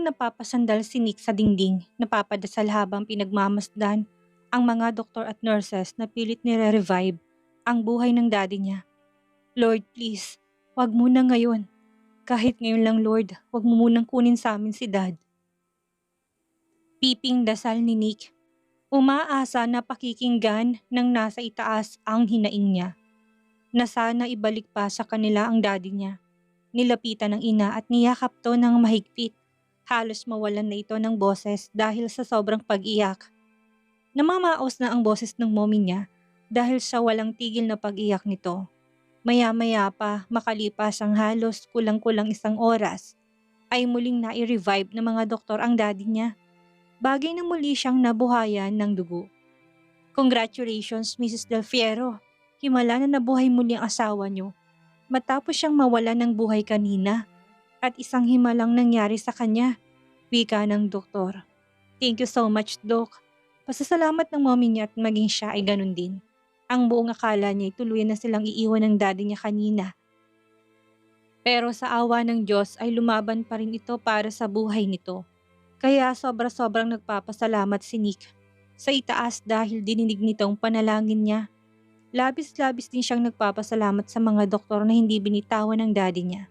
napapasandal si Nick sa dingding, napapadasal habang pinagmamasdan ang mga doktor at nurses na pilit nire-revive ang buhay ng daddy niya. Lord, please, wag muna ngayon. Kahit ngayon lang, Lord, wag mo munang kunin sa amin si Dad. Piping dasal ni Nick. Umaasa na pakikinggan ng nasa itaas ang hinaing niya, na sana ibalik pa sa kanila ang daddy niya. Nilapitan ng ina at niyakap to ng mahigpit. Halos mawalan na ito ng boses dahil sa sobrang pag-iyak. Namamaos na ang boses ng mommy niya dahil sa walang tigil na pag-iyak nito. Maya-maya pa, makalipas ang halos kulang-kulang 1 oras, ay muling nai-revive ng mga doktor ang daddy niya. Bagay na muli siyang nabuhayan ng dugo. Congratulations, Mrs. Del Fiero. Himala na nabuhay muli ang asawa niyo. Matapos siyang mawala ng buhay kanina at isang himalang nangyari sa kanya, wika ng doktor. Thank you so much, Doc. Pasasalamat ng mommy niya at maging siya ay ganun din. Ang buong akala niya ay tuluyan na silang iiwan ng daddy niya kanina. Pero sa awa ng Diyos ay lumaban pa rin ito para sa buhay nito. Kaya sobra-sobrang nagpapasalamat si Nick sa itaas dahil dininig nitong panalangin niya. Labis-labis din siyang nagpapasalamat sa mga doktor na hindi binitawan ng daddy niya,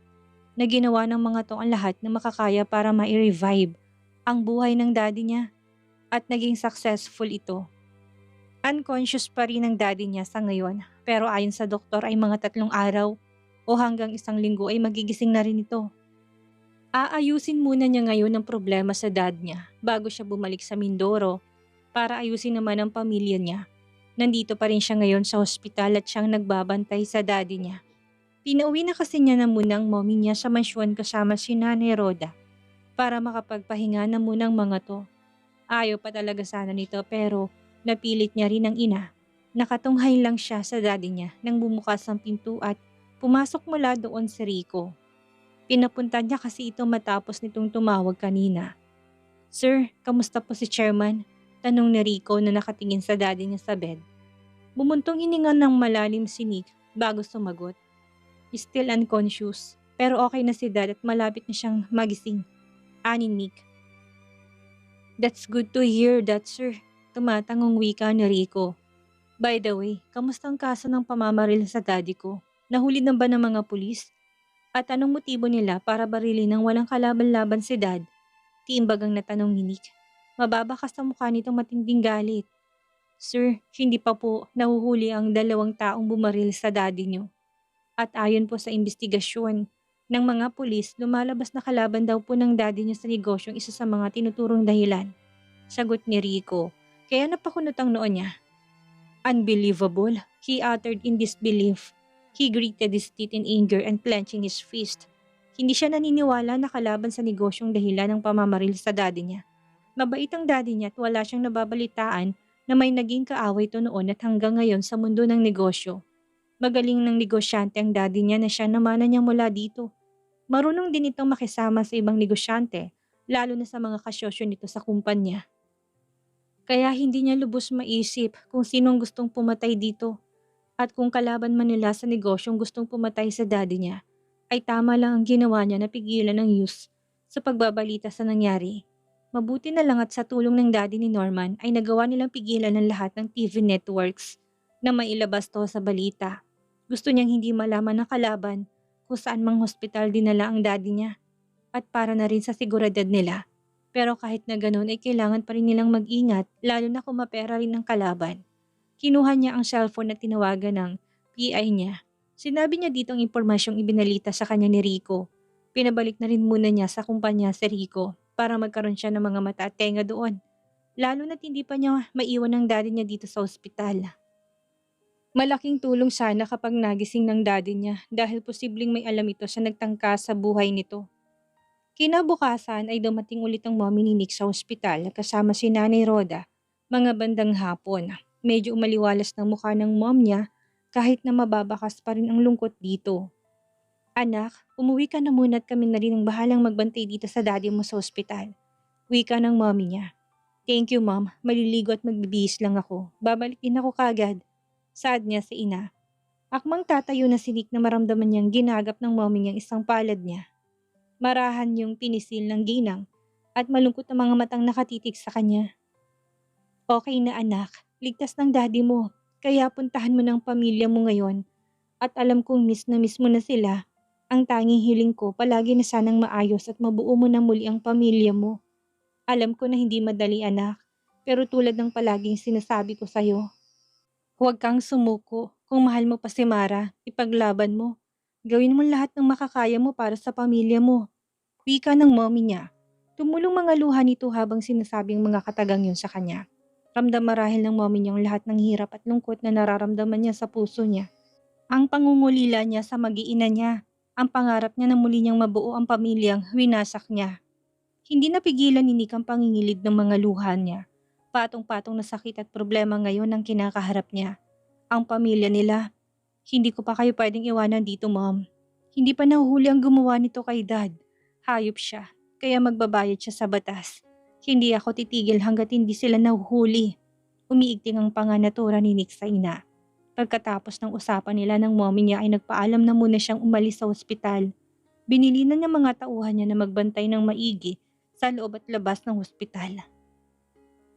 na ginawa ng mga to ang lahat na makakaya para ma-revive ang buhay ng daddy niya at naging successful ito. Unconscious pa rin ang daddy niya sa ngayon pero ayon sa doktor ay mga 3 araw o hanggang 1 linggo ay magigising na rin ito. Aayusin muna niya ngayon ang problema sa dad niya bago siya bumalik sa Mindoro para ayusin naman ang pamilya niya. Nandito pa rin siya ngayon sa ospital at siyang nagbabantay sa daddy niya. Pinauwi na kasi niya na muna ang mommy niya sa mansyon kasama si Nanay Roda para makapagpahinga na muna ang mga to. Ayaw pa talaga sana nito pero napilit niya rin ang ina. Nakatunghay lang siya sa daddy niya nang bumukas ang pinto at pumasok mula doon si Rico. Pinapunta niya kasi ito matapos nitong tumawag kanina. Sir, kamusta po si Chairman? Tanong ni Rico na nakatingin sa daddy niya sa bed. Bumuntong hininga ng malalim si Nick bago sumagot. Still unconscious, pero okay na si dad at malapit na siyang magising. Ani Nick. That's good to hear that, sir. Tumatangong wika ni Rico. By the way, kamusta ang kaso ng pamamaril sa daddy ko? Nahuli na ba ng mga pulis? At anong motibo nila para barilin ng walang kalaban-laban si Dad? Tiimbagang natanong ni Nick. Mababa ka sa mukha nitong matinding galit. Sir, hindi pa po nahuhuli ang 2 taong bumaril sa daddy niyo. At ayon po sa investigasyon ng mga pulis, lumalabas na kalaban daw po ng daddy niyo sa negosyong isa sa mga tinuturong dahilan. Sagot ni Rico, kaya napakunot ang noo niya. Unbelievable, he uttered in disbelief. He gritted his teeth in anger and clenching his fist. Hindi siya naniniwala na kalaban sa negosyong dahilan ng pamamaril sa daddy niya. Mabait ang daddy niya at wala siyang nababalitaan na may naging kaaway to noon at hanggang ngayon sa mundo ng negosyo. Magaling ng negosyante ang daddy niya na siya namana niya mula dito. Marunong din itong makisama sa ibang negosyante, lalo na sa mga kasosyo nito sa kumpanya. Kaya hindi niya lubos maisip kung sinong gustong pumatay dito. At kung kalaban man nila sa negosyong gustong pumatay sa daddy niya, ay tama lang ang ginawa niya na pigilan ng news sa pagbabalita sa nangyari. Mabuti na lang at sa tulong ng daddy ni Norman ay nagawa nilang pigilan ng lahat ng TV networks na mailabas to sa balita. Gusto niyang hindi malaman ng kalaban kung saan mang hospital dinala ang daddy niya at para na rin sa seguridad nila. Pero kahit na ganun ay kailangan pa rin nilang mag-ingat lalo na kung mapera rin ang kalaban. Kinuha niya ang cellphone at tinawagan ng PI niya. Sinabi niya dito ang impormasyong ibinalita sa kanya ni Rico. Pinabalik na rin muna niya sa kumpanya si Rico para magkaroon siya ng mga mata at tenga doon. Lalo na't hindi pa niya maiwan ang daddy niya dito sa ospital. Malaking tulong sana kapag nagising ng daddy niya dahil posibleng may alam ito sa nagtangka sa buhay nito. Kinabukasan ay dumating ulit ang mommy ni Nick sa ospital kasama si Nanay Roda. Mga bandang hapon. Medyo umaliwalas ng mukha ng mom niya kahit na mababakas pa rin ang lungkot dito. Anak, umuwi ka na muna at kami na rin ang bahalang magbantay dito sa daddy mo sa ospital. Wika ng mommy niya. Thank you mom, maliligo at magbibihis lang ako. Babalik din ako kagad. Saad niya sa ina. Akmang tatayo na si Nick na maramdaman niyang ginagap ng mommy niyang isang palad niya. Marahan yung pinisil ng ginang at malungkot na mga matang nakatitig sa kanya. Okay na anak, ligtas ng daddy mo, kaya puntahan mo ng pamilya mo ngayon at alam kong miss mo na sila. Ang tanging hiling ko palagi na sanang maayos at mabuo mo na muli ang pamilya mo. Alam ko na hindi madali anak, pero tulad ng palaging sinasabi ko sa'yo, huwag kang sumuko. Kung mahal mo pa si Mara, ipaglaban mo. Gawin mo lahat ng makakaya mo para sa pamilya mo. Wika ng mommy niya. Tumulong mga luha nito habang sinasabing mga katagang yun sa kanya. Ramdam marahil ng mommy niyang lahat ng hirap at lungkot na nararamdaman niya sa puso niya. Ang pangungulila niya sa mag-iina niya, ang pangarap niya na muli niyang mabuo ang pamilyang winasak niya. Hindi napigilan ni Nick ang pangingilid ng mga luha niya. Patong-patong na sakit at problema ngayon ang kinakaharap niya. Ang pamilya nila. Hindi ko pa kayo pwedeng iwanan dito, mom. Hindi pa nahuhuli ang gumawa nito kay dad. Hayop siya, kaya magbabayad siya sa batas. Hindi ako titigil hanggat hindi sila nahuhuli. Umiigting ang pangangatura ni Nick sa ina. Pagkatapos ng usapan nila ng mommy niya ay nagpaalam na muna siyang umalis sa ospital. Binilinan niya mga tauhan niya na magbantay ng maigi sa loob at labas ng ospital.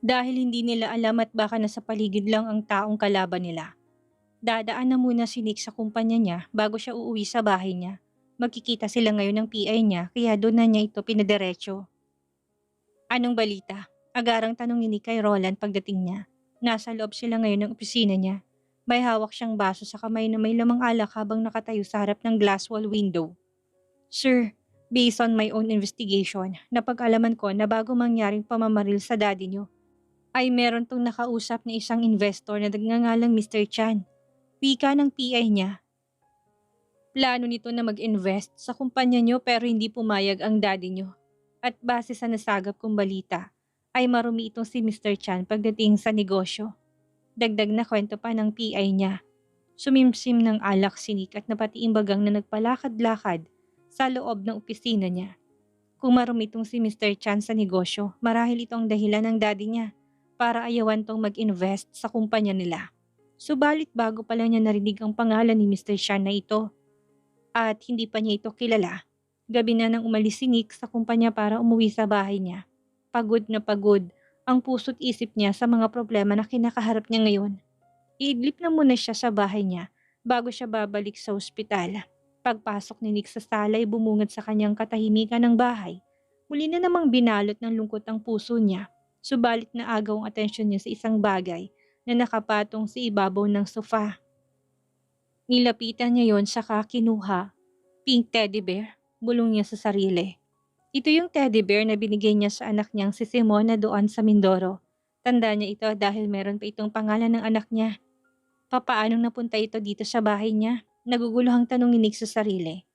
Dahil hindi nila alam at baka nasa paligid lang ang taong kalaban nila. Dadaan na muna si Nick sa kumpanya niya bago siya uuwi sa bahay niya. Magkikita sila ngayon ng PI niya kaya doon na niya ito pinadiretso. Anong balita? Agarang tanong ni Nick kay Roland pagdating niya. Nasa loob sila ngayon ng opisina niya. May hawak siyang baso sa kamay na may lamang alak habang nakatayo sa harap ng glass wall window. Sir, based on my own investigation, napag-alaman ko na bago mangyaring pamamaril sa daddy niyo, ay meron tong nakausap na isang investor na nagngangalang Mr. Chan. Wika ng PI niya. Plano nito na mag-invest sa kumpanya niyo pero hindi pumayag ang daddy niyo. At base sa nasagap kong balita, ay marumi itong si Mr. Chan pagdating sa negosyo. Dagdag na kwento pa ng PI niya. Sumimsim ng alak si Nick at napatiimbagang na nagpalakad-lakad sa loob ng opisina niya. Kung marumi itong si Mr. Chan sa negosyo, marahil itong dahilan ng daddy niya para ayawan tong mag-invest sa kumpanya nila. Subalit bago pa lang niya narinig ang pangalan ni Mr. Chan na ito at hindi pa niya ito kilala, gabi na nang umalis si Nick sa kumpanya para umuwi sa bahay niya. Pagod na pagod ang puso't isip niya sa mga problema na kinakaharap niya ngayon. Iidlip na muna siya sa bahay niya bago siya babalik sa ospital. Pagpasok ni Nick sa sala ay bumungad sa kanyang katahimikan ng bahay. Muli na namang binalot ng lungkot ang puso niya. Subalit na agaw ang atensyon niya sa isang bagay na nakapatong sa ibabaw ng sofa. Nilapitan niya yon saka kinuha. Pink teddy bear, bulong niya sa sarili. Ito yung teddy bear na binigay niya sa anak niyang si Simon na doon sa Mindoro. Tanda niya ito dahil meron pa itong pangalan ng anak niya. Papaanong napunta ito dito sa bahay niya? Naguguluhang tanong ni Nick sa sarili.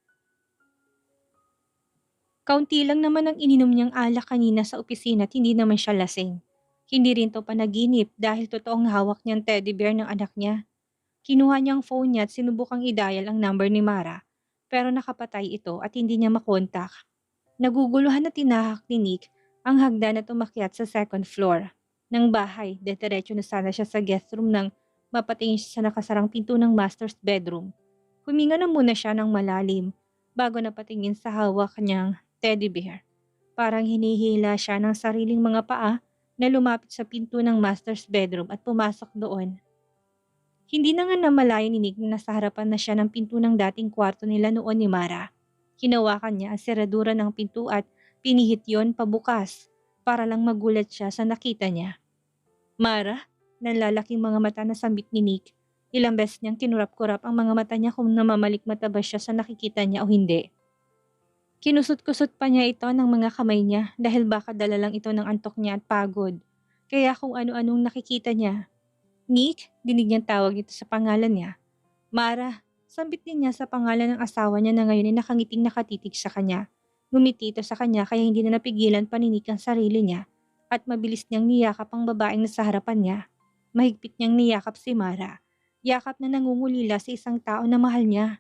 Kaunti lang naman ang ininom niyang alak kanina sa opisina at hindi naman siya lasing. Hindi rin to panaginip dahil totoong hawak niyang teddy bear ng anak niya. Kinuha niyang phone niya at sinubukang i-dial ang number ni Mara, pero nakapatay ito at hindi niya makontak. Naguguluhan na tinahak ni Nick ang hagdan at umakyat sa second floor ng bahay. Diretso na sana siya sa guest room nang mapatingin siya sa nakasarang pinto ng master's bedroom. Huminga na muna siya ng malalim bago napatingin sa hawak niyang teddy bear. Parang hinihila siya ng sariling mga paa na lumapit sa pinto ng master's bedroom at pumasok doon. Hindi na nga namalayan ni Nick na nasa harapan na siya ng pinto ng dating kwarto nila noon ni Mara. Hinawakan niya ang seradura ng pinto at pinihit yon pabukas para lang magulat siya sa nakita niya. Mara, nanlalaking mga mata na sambit ni Nick. Ilang beses niyang kinurap-kurap ang mga mata niya kung namamalikmata ba siya sa nakikita niya o hindi. Kinusot-kusot pa niya ito ng mga kamay niya dahil baka dala lang ito ng antok niya at pagod. Kaya kung ano-anong nakikita niya. Nick, dinig niyang tawag nito sa pangalan niya. Mara, sambit din niya sa pangalan ng asawa niya na ngayon ay nakangiting nakatitig sa kanya. Ngumiti ito sa kanya kaya hindi na napigilan pa ni Nick ang sarili niya at mabilis niyang niyakap ang babaeng nasa harapan niya. Mahigpit niyang niyakap si Mara. Yakap na nangungulila sa isang tao na mahal niya.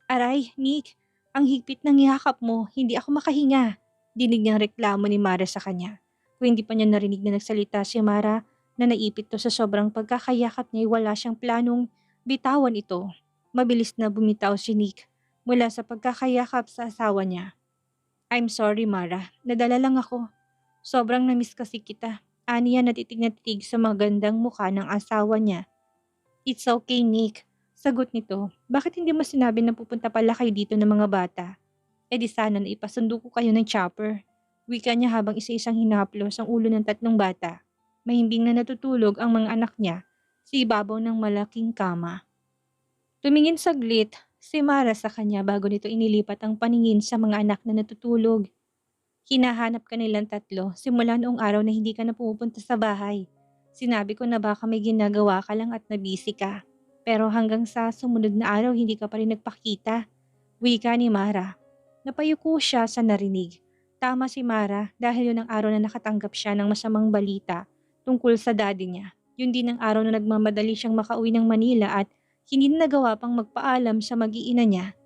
Aray, Nick, ang higpit ng yakap mo, hindi ako makahinga. Dinig niyang reklamo ni Mara sa kanya. Kung hindi pa niya narinig na nagsalita si Mara, na naipit to sa sobrang pagkakayakap niya ay wala siyang planong bitawan ito. Mabilis na bumitaw si Nick mula sa pagkakayakap sa asawa niya. I'm sorry Mara, nadala lang ako. Sobrang namiss kasi kita. Aniya natitig na titig sa magandang mukha ng asawa niya. It's okay, Nick. Sagot nito, bakit hindi mo sinabi na pupunta pala kayo dito ng mga bata? E di sana na ipasundo ko kayo ng chopper. Wika niya habang isa-isang hinaplos ang ulo ng tatlong bata. Mahimbing na natutulog ang mga anak niya sa ibabaw ng malaking kama. Tumingin saglit si Mara sa kanya bago nito inilipat ang paningin sa mga anak na natutulog. Hinahanap ka nilang tatlo simula noong araw na hindi ka na pumupunta sa bahay. Sinabi ko na baka may ginagawa ka lang at nabisi ka. Pero hanggang sa sumunod na araw hindi ka pa rin nagpakita. Wika ni Mara. Napayuko siya sa narinig. Tama si Mara dahil yun ang araw na nakatanggap siya ng masamang balita tungkol sa daddy niya. Yun din ang araw na nagmamadali siyang makauwi ng Manila at hindi na nagawa pang magpaalam sa mag-iina niya.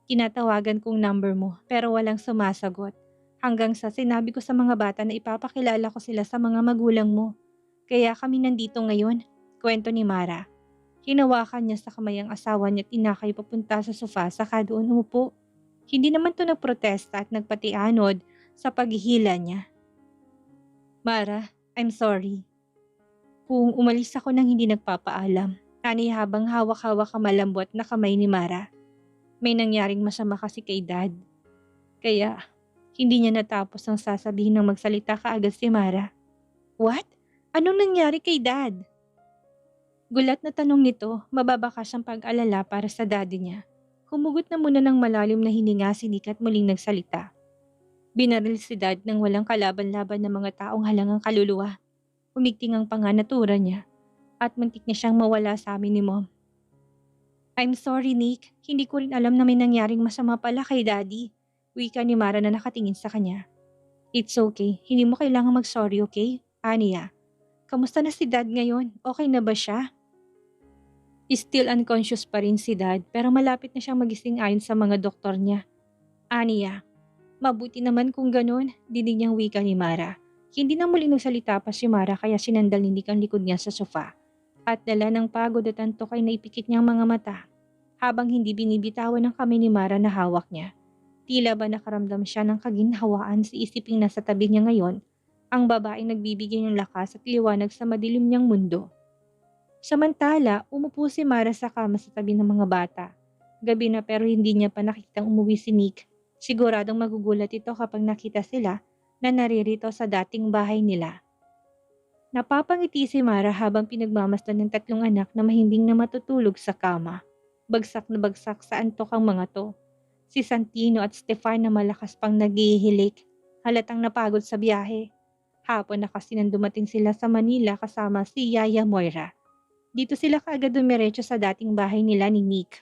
Tinatawagan kong number mo pero walang sumasagot. Hanggang sa sinabi ko sa mga bata na ipapakilala ko sila sa mga magulang mo. Kaya kami nandito ngayon, kwento ni Mara. Hinawakan niya sa kamay ang asawa niya at inakay papunta sa sofa saka doon umupo. Hindi naman to nagprotesta at nagpatianod sa paghihila niya. Mara, I'm sorry. Kung umalis ako nang hindi nagpapaalam, ani habang hawak-hawak ang malambot na kamay ni Mara. May nangyaring masama kasi kay Dad. Kaya, hindi niya natapos ang sasabihin ng magsalita kaagad si Mara. What? Anong nangyari kay Dad? Gulat na tanong nito, mababakas ang pag-alala para sa daddy niya. Humugot na muna ng malalim na hininga si Nick at muling nagsalita. Binaril si Dad ng walang kalaban-laban ng mga taong halangang kaluluwa. Umigting ang panganatura niya at muntik na siyang mawala sa amin ni Mom. I'm sorry, Nick. Hindi ko rin alam na may nangyaring masama pala kay Daddy. Wika ni Mara na nakatingin sa kanya. It's okay. Hindi mo kailangang mag-sorry, okay? Aniya. Kamusta na si Dad ngayon? Okay na ba siya? Still unconscious pa rin si Dad pero malapit na siyang magising ayon sa mga doktor niya. Aniya. Mabuti naman kung ganun, dinig niyang wika ni Mara. Hindi na muli nagsalita pa si Mara kaya sinandal ni Nick ang likod niya sa sofa. At dala ng pagod at antok ay naipikit niyang mga mata. Habang hindi binibitawan ng kamay ni Mara na hawak niya. Tila ba nakaramdam siya ng kaginhawaan sa isiping nasa tabi niya ngayon, ang babaeng nagbibigay ng lakas at liwanag sa madilim niyang mundo. Samantala, umupo si Mara sa kama sa tabi ng mga bata. Gabi na pero hindi niya pa nakitang umuwi si Nick. Siguradong magugulat ito kapag nakita sila na naririto sa dating bahay nila. Napapangiti si Mara habang pinagmamasdan ng tatlong anak na mahimbing na matutulog sa kama. Bagsak na bagsak sa antok ang mga to. Si Santino at Stefan na malakas pang naghihilik. Halatang napagod sa biyahe. Hapon na kasi nang dumating sila sa Manila kasama si Yaya Moira. Dito sila kaagad dumiretso sa dating bahay nila ni Nick.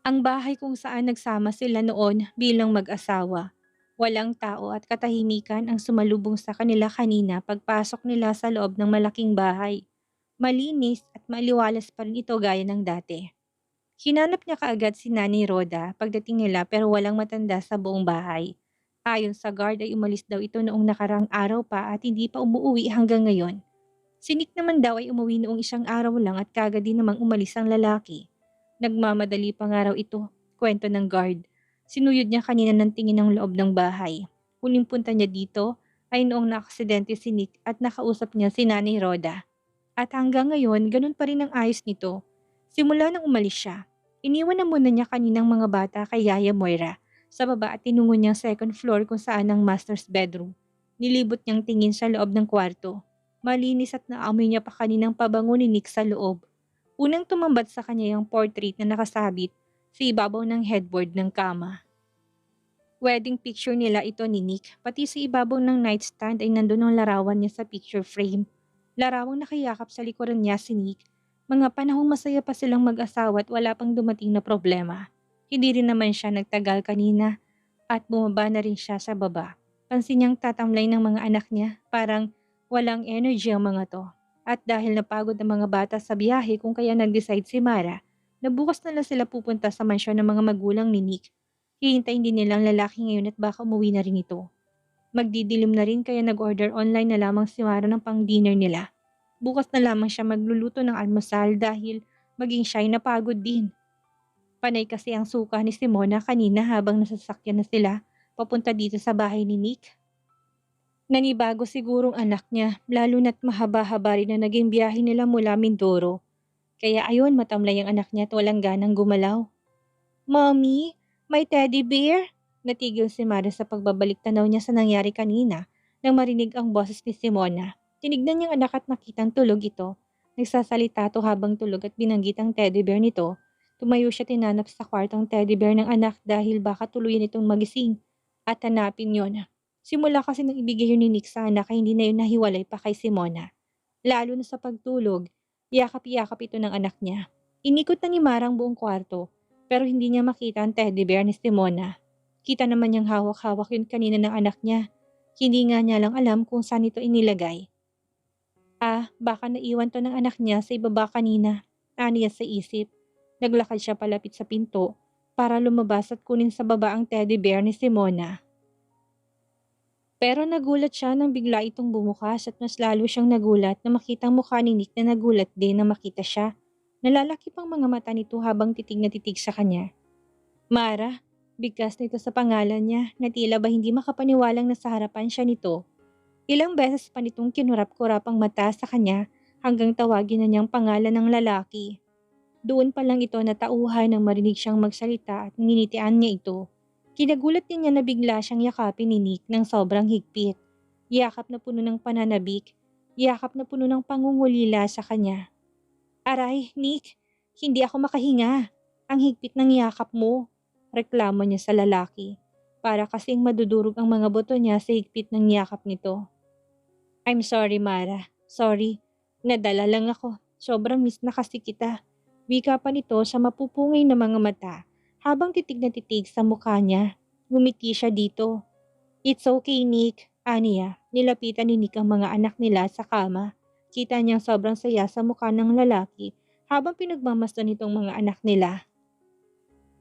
Ang bahay kung saan nagsama sila noon bilang mag-asawa. Walang tao at katahimikan ang sumalubong sa kanila kanina pagpasok nila sa loob ng malaking bahay. Malinis at maliwalas pa rin ito gaya ng dati. Hinanap niya kaagad si Nanay Rhoda pagdating nila pero walang matanda sa buong bahay. Ayon sa guard ay umalis daw ito noong nakarang araw pa at hindi pa umuwi hanggang ngayon. Si Nick naman daw ay umuwi noong isang araw lang at kagad din namang umalis ang lalaki. Nagmamadali pa nga raw ito, kwento ng guard. Sinuyod niya kanina ng tingin ng loob ng bahay. Huling punta niya dito ay noong naaksidente si Nick at nakausap niya si Nanay Rhoda. At hanggang ngayon, ganun pa rin ang ayos nito. Simula nang umalis siya, iniwan na muna niya kaninang mga bata kay Yaya Moira sa baba at tinungo niyang second floor kung saan ang master's bedroom. Nilibot niyang tingin sa loob ng kwarto. Malinis at naamoy niya pa kaninang pabango ni Nick sa loob. Unang tumambat sa kanya yung portrait na nakasabit sa ibabaw ng headboard ng kama. Wedding picture nila ito ni Nick, pati sa ibabaw ng nightstand ay nandun ang larawan niya sa picture frame. Larawang nakayakap sa likuran niya si Nick. Mga panahong masaya pa silang mag-asawa at wala pang dumating na problema. Hindi rin naman siya nagtagal kanina at bumaba na rin siya sa baba. Pansin niyang tatamlay ng mga anak niya, parang walang energy ang mga to. At dahil napagod ang mga bata sa biyahe kung kaya nag-decide si Mara na bukas na lang sila pupunta sa mansyon ng mga magulang ni Nick. Hihintayin din nilang lalaki ngayon at baka umuwi na rin ito. Magdidilim na rin kaya nag-order online na lamang si Mara ng pang-dinner nila. Bukas na lamang siya magluluto ng almusal dahil maging siya'y napagod din. Panay kasi ang suka ni Simona kanina habang nasasakyan na sila papunta dito sa bahay ni Nick. Nanibago sigurong anak niya, lalo na't mahaba-haba rin na naging biyahe nila mula Mindoro. Kaya ayun, matamlay ang anak niya at walang ganang gumalaw. Mommy, may teddy bear? Natigil si Mara sa pagbabalik tanaw niya sa nangyari kanina nang marinig ang boses ni Simona. Tinignan niyang anak at nakitang tulog ito. Nagsasalita to habang tulog at binanggit ang teddy bear nito. Tumayo siya tinanap sa kwartong teddy bear ng anak dahil baka tuluyan itong magising at hanapin yon. Simula kasi nang ibigay yun ni Nick sa anak ay hindi na yun nahiwalay pa kay Simona. Lalo na sa pagtulog, yakap-yakap ito ng anak niya. Inikot na ni Mara ang buong kwarto pero hindi niya makita ang teddy bear ni Simona. Kita naman niyang hawak-hawak yun kanina ng anak niya. Hindi nga niya lang alam kung saan ito inilagay. Baka naiwan to ng anak niya sa ibaba kanina. Aniya sa isip. Naglakad siya palapit sa pinto para lumabas at kunin sa baba ang teddy bear ni Simona. Pero nagulat siya nang bigla itong bumukas at mas lalo siyang nagulat na makita ang mukha ni Nick na nagulat din na makita siya. Nalalaki pang mga mata nito habang titig na titig sa kanya. Mara, bigkas nito sa pangalan niya na tila ba hindi makapaniwalang nasa harapan siya nito. Ilang beses pa nitong kinurap-kurap ang mata sa kanya hanggang tawagin na niyang pangalan ng lalaki. Doon pa lang ito natauhan nang marinig siyang magsalita at ninitian niya ito. Kinagulat din niya na bigla siyang yakapin ni Nick ng sobrang higpit. Yakap na puno ng pananabik, yakap na puno ng pangungulila sa kanya. Aray, Nick, hindi ako makahinga. Ang higpit ng yakap mo, reklamo niya sa lalaki. Para kasing madudurog ang mga buto niya sa higpit ng yakap nito. I'm sorry, Mara. Sorry. Nadala lang ako. Sobrang miss na kasi kita. Wika pa nito sa mapupungay na mga mata habang titig na titig sa mukha niya. Ngumiti siya dito. It's okay, Nick. Aniya, nilapitan ni Nick ang mga anak nila sa kama. Kita niyang sobrang saya sa mukha ng lalaki habang pinagmamasdan nitong mga anak nila.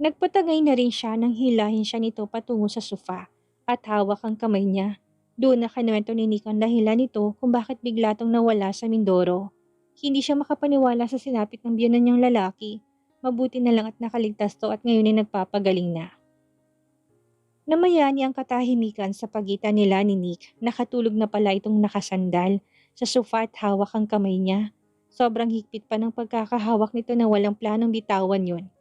Nagpatagay na rin siya nang hilahin siya nito patungo sa sofa at hawak ang kamay niya. Doon na kinuwento ni Nick ang dahilan nito kung bakit bigla tong nawala sa Mindoro. Hindi siya makapaniwala sa sinapit ng biyenan niyang lalaki. Mabuti na lang at nakaligtas to at ngayon ay nagpapagaling na. Namayani ang katahimikan sa pagitan nila ni Nick. Nakatulog na pala itong nakasandal sa sofa at hawak ang kamay niya. Sobrang higpit pa ng pagkakahawak nito na walang planong bitawan yon.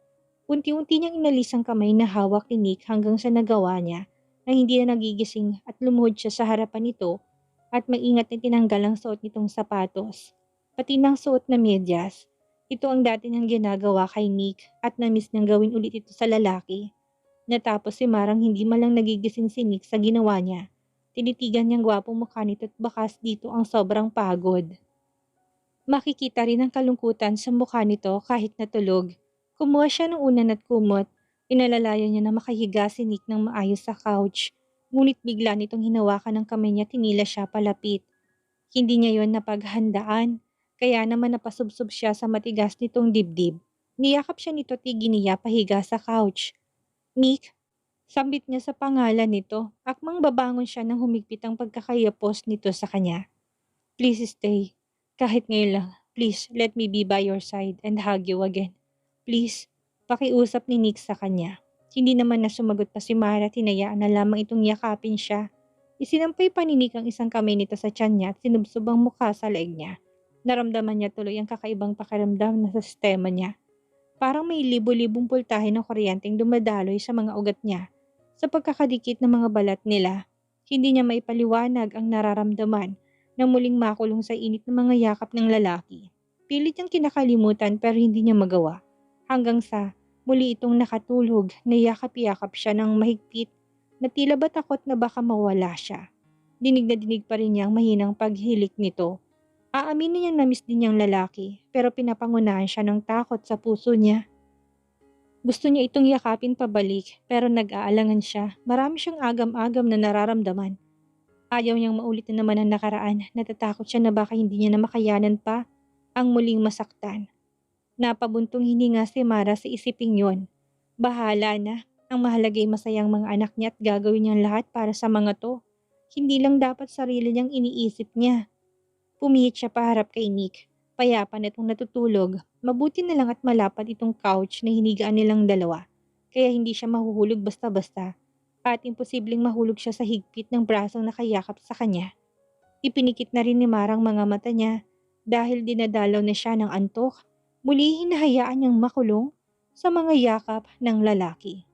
Unti-unti niyang inalis ang kamay na hawak ni Nick hanggang sa nagawa niya na hindi na nagigising at lumuhod siya sa harapan nito at maingat na tinanggal ang suot nitong sapatos. Pati ng suot na medyas. Ito ang dati niyang ginagawa kay Nick at namiss niyang gawin ulit ito sa lalaki. Natapos si Marang hindi malang nagigising si Nick sa ginawa niya. Tinitigan niyang gwapong mukha nito at bakas dito ang sobrang pagod. Makikita rin ang kalungkutan sa mukha nito kahit natulog. Kumuha siya ng unan at kumot. Inalalayan niya na makahiga si Nick ng maayos sa couch. Ngunit bigla nitong hinawakan ng kamay niya, tinila siya palapit. Hindi niya yon napaghandaan. Kaya naman napasubsob siya sa matigas nitong dibdib. Niyakap siya nito at iginiya pahiga sa couch. Nick, sambit niya sa pangalan nito. Akmang babangon siya nang humigpit ang pagkakayapos nito sa kanya. Please stay. Kahit ngayon lang. Please, let me be by your side and hug you again. Please, pakiusap ni Nick sa kanya. Hindi naman na sumagot pa si Mara at hinayaan na lamang itong yakapin siya. Isinampay pa ni Nick ang isang kamay nito sa tiyan niya at sinubsob ang mukha sa leeg niya. Naramdaman niya tuloy ang kakaibang pakiramdam na sa sistema niya. Parang may libo-libong pultahe ng kuryenteng dumadaloy sa mga ugat niya. Sa pagkakadikit ng mga balat nila, hindi niya maipaliwanag ang nararamdaman na muling makulong sa init ng mga yakap ng lalaki. Pilit niyang kinakalimutan pero hindi niya magawa. Hanggang sa muli itong nakatulog, nayakap-yakap siya ng mahigpit na tila ba takot na baka mawala siya. Dinig na dinig pa rin niya ang mahinang paghilik nito. Aaminin niyang namiss din niyang lalaki pero pinapangunahan siya ng takot sa puso niya. Gusto niya itong yakapin pabalik pero nag-aalangan siya. Marami siyang agam-agam na nararamdaman. Ayaw niyang maulit na naman ang nakaraan. Natatakot siya na baka hindi niya na makayanan pa ang muling masaktan. Napabuntong hininga si Mara sa isiping yon. Bahala na. Ang mahalagay masayang mga anak niya at gagawin niyang lahat para sa mga to. Hindi lang dapat sarili niyang iniisip niya. Pumihit siya paharap kay Nick. Payapa na itong natutulog. Mabuti na lang at malapad itong couch na hinigaan nilang dalawa. Kaya hindi siya mahuhulog basta-basta. At imposibleng mahulog siya sa higpit ng brasong nakayakap sa kanya. Ipinikit na rin ni Mara ang mga mata niya dahil dinadalaw na siya ng antok. Muli hinahayaan niyang makulong sa mga yakap ng lalaki.